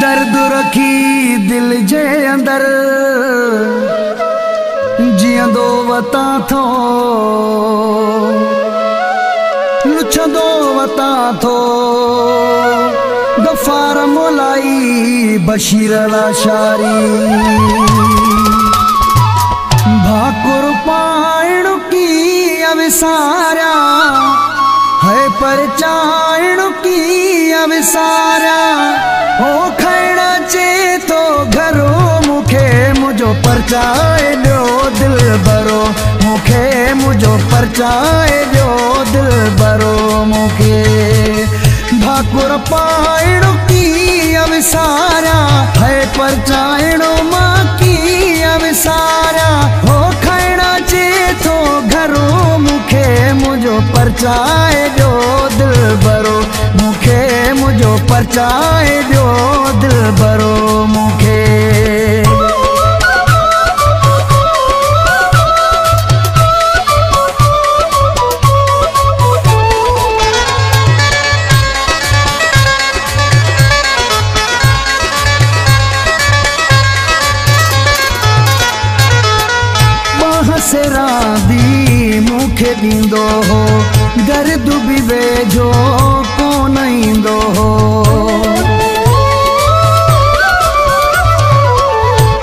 दर्द रखी दिल जे अंदर जियंदो वता थो लुछंदो वता थो गफ़ार मोलाई बशीर लाशारी भाकुर पाइण की अविसारा है पर चाइण की अविसारा हो खैणा चे तो घरो मुखे मुझो परचाए लो दिल भरो मुखे मुझो परचाए लो दिल भरो मुखे भाकुर पाइण की अविसारा है परचाइणो मां की अविसारा हो खैणा चे तो घरो मुखे मुझो परचाए लो दिल भरो मुखे मुझो परचाए लो दिल भरो मुखे बहसरा दी मुखे दींदो हो दर्द भी वेझो कोन ईंदो हो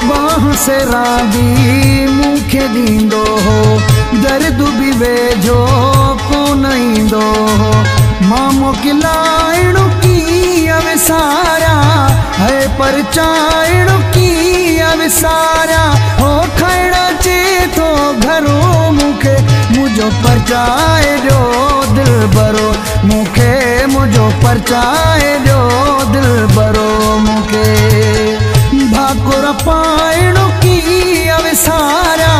बहसरा दी मुखे दींदो हो दर्द भी वेझो कोन ईंदो हो मां मोकिलाइण की अविसारा है परचाइण की अविसारा हो खैणा चे तो घरो मुखे मुझो परचाए लो दिल भरो मुखे मुझो परचाए लो दिल भरो मुखे भाकुर पाइण की अविसारा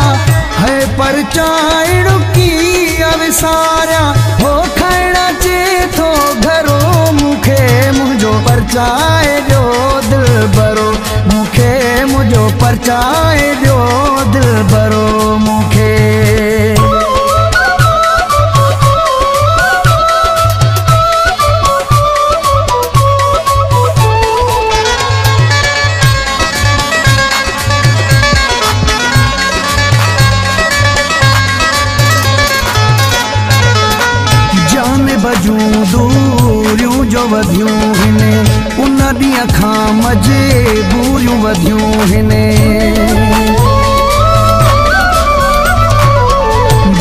है परचाइण की अविसारा हो खैणा चे तो घरो मुखे मुझो परचाए लो दिल भरो मुखे मुझो परचाए लो दिल भरो मुखे बजूं दूरियूं जो वधियूं हिने उन ॾींहं खां मजबूरियूं वधियूं हिने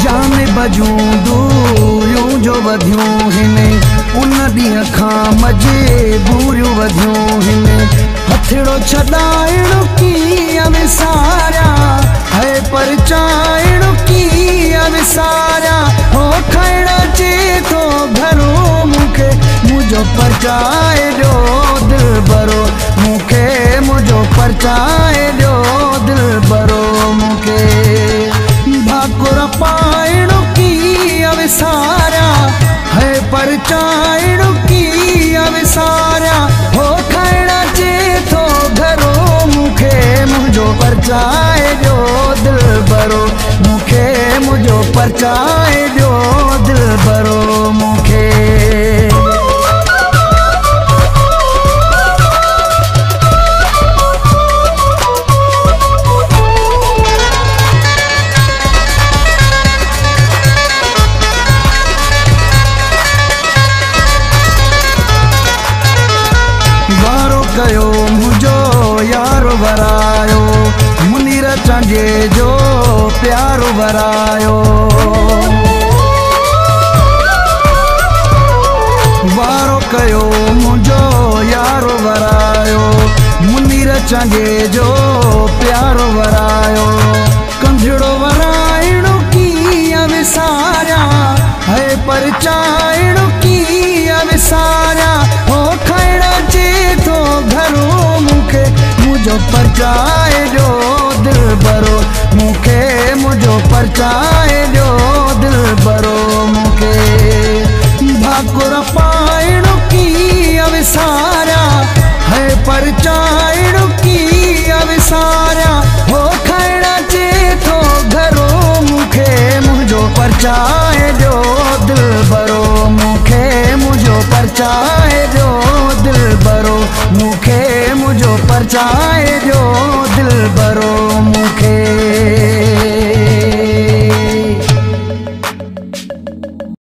जान बजूं दूरियूं जो वधियूं हिने उन ॾींहं खां मजबूरियूं वधियूं हिने हथड़ो छॾाइण की अविसारा है परचाइण की अविसारा हो खैणा चे तो घरो मुखे मुझो परचाए लो दिल भरो मुखे मुझो परचाए लो दिल भरो मुखे भाकुर पाइण की अविसारा है परचाइण की अविसारा हो खैणा चे तो घरो मुखे मुझो परचाए लो दिल भरो मुखे मुझो परचाए लो दिल भरो मुखे वारो कयो मुझो यारो वरायो मुनीर चांजे जो प्यारो वरायो वारो कयो मुझो यारो वरायो मुनीर चांजे जो प्यारो वरायो कंधड़ो वराइण की अविसारा है परचाइण की अविसारा हो खैणा चे तो घरो मुखे मुझो परचाए लो दिल भरो मुखे मुझो परचाए लो दिल भरो मुखे भाकुर पाइण की अविसारा है परचाइण की अविसारा हो परचाए जो दिल भरो मुखे मुझो परचाए जो।